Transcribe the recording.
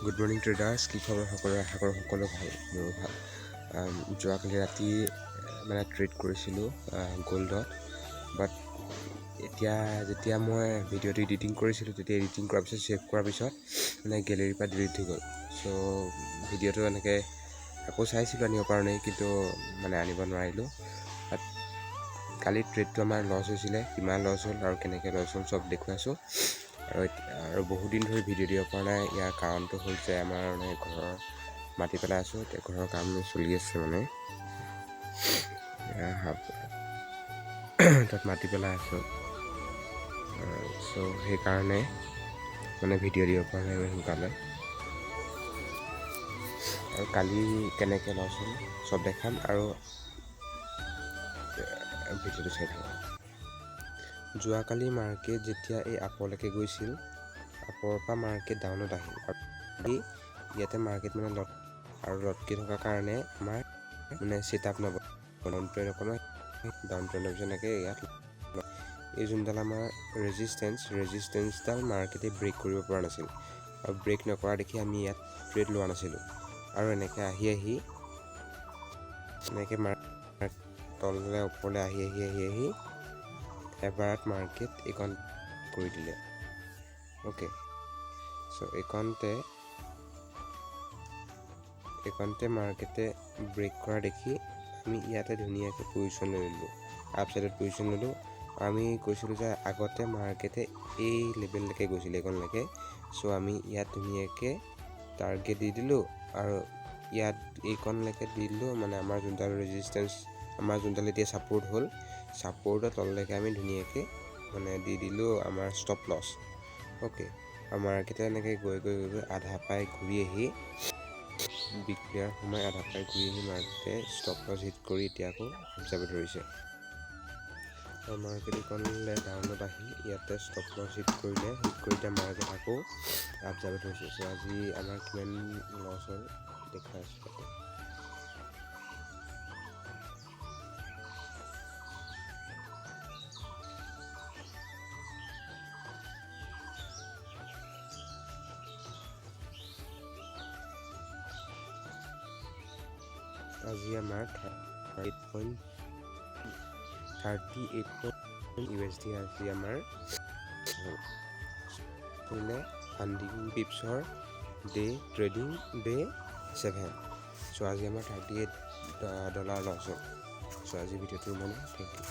Good morning traders, কি খবৰ সকলোৰে? আশা কৰোঁ সকলো ভাল, মোৰো ভাল। যোৱাকালি ৰাতি মানে ট্ৰেড কৰিছিলোঁ গ'ল্ডত, বাট এতিয়া যেতিয়া মই ভিডিঅ'টো এডিটিং কৰিছিলোঁ তেতিয়া এডিটিং কৰাৰ পিছত ছেভ কৰাৰ পিছত মানে গেলেৰীৰ পৰা ডিলিট হৈ গ'ল। চ' ভিডিঅ'টো এনেকৈ আকৌ চাইছিলোঁ আনিব কাৰণে, কিন্তু মানে আনিব নোৱাৰিলোঁ। বাট কালি ট্ৰেডটো আমাৰ লছ হৈছিলে, কিমান লছ হ'ল আৰু কেনেকৈ লছ হ'ল চব দেখুৱাইছোঁ। আৰু বহুদিন ধৰি ভিডিঅ' দিব পৰা নাই। ইয়াৰ কাৰণটো হ'ল যে আমাৰ মানে ঘৰৰ মাটি পেলাই আছোঁ, এতিয়া ঘৰৰ কাম চলি আছে মানে তাত মাটি পেলাই আছোঁ। চ' সেইকাৰণে মানে ভিডিঅ' দিব পৰা নাই ইমান সোনকালে। আৰু কালি কেনেকৈ লছ হ'ল চব দেখাম, আৰু ভিডিঅ'টো চাই থাকক। যোৱাকালি মাৰ্কেট যেতিয়া এই আপলৈকে গৈছিল, আপৰ পৰা মাৰ্কেট ডাউনত আহিল আৰু ইয়াতে মাৰ্কেট মানে লটকি থকাৰ কাৰণে আমাৰ মানে ছেটআপ নবনায়, ডাউন ট্ৰেণ্ড অকণমান ডাউন ট্ৰেণ্ডৰ পিছত এনেকৈ ইয়াত এই যোনডাল আমাৰ ৰেজিষ্টেঞ্চডাল মাৰ্কেটে ব্ৰেক কৰিব পৰা নাছিল, আৰু ব্ৰেক নকৰা দেখি আমি ইয়াত ট্ৰেড লোৱা নাছিলোঁ। আৰু এনেকৈ আহি এনেকৈ তললৈ ওপৰলৈ আহি এবাৰত মাৰ্কেট এইকণ কৰি দিলে। অ'কে, চ' এইকণতে মাৰ্কেটে ব্ৰেক কৰা দেখি আমি ইয়াতে ধুনীয়াকৈ পজিশ্যন লৈ ল'লোঁ, আপছাইডত পজিশ্যন ল'লোঁ। আমি কৈছিলোঁ যে আগতে মাৰ্কেটে এই লেভেললৈকে গৈছিলে, এইকণলৈকে। চ' আমি ইয়াত ধুনীয়াকৈ টাৰ্গেট দি দিলোঁ, আৰু ইয়াত এইকণলৈকে দি দিলোঁ। মানে আমাৰ যোনডাল ৰেজিষ্টেঞ্চ, আমাৰ যোনডাল এতিয়া ছাপোৰ্ট হ'ল, ছাপোৰ্টৰ তললৈকে আমি ধুনীয়াকৈ মানে দি দিলোঁ আমাৰ ষ্টপ লছ। অ'কে, আৰু মাৰ্কেটে এনেকৈ গৈ আধা পাই ঘূৰি আহি বিগ প্লেয়াৰ সোমাই আধা পাই ঘূৰি আহি মাৰ্কেটে ষ্টপ লছ হিট কৰি এতিয়া আকৌ আপ যাব ধৰিছে। আৰু মাৰ্কেট এইকণলৈ ডাউনত আহি ইয়াতে ষ্টপ লছ হিট কৰি এতিয়া মাৰ্কেট আকৌ আপ যাব ধৰিছে। চ' আজি আমাৰ কিমান লছ হ'ল দেখাই আছোঁ তাতে। আজি আমাৰ 38 USD আজি আমাৰ ফাণ্ডিং পিপছৰ ট্ৰেডিং ডে 7। চ' আজি আমাৰ $38 লছ হ'ল। চ' আজি ভিডিঅ'টো মানে থেংক ইউ।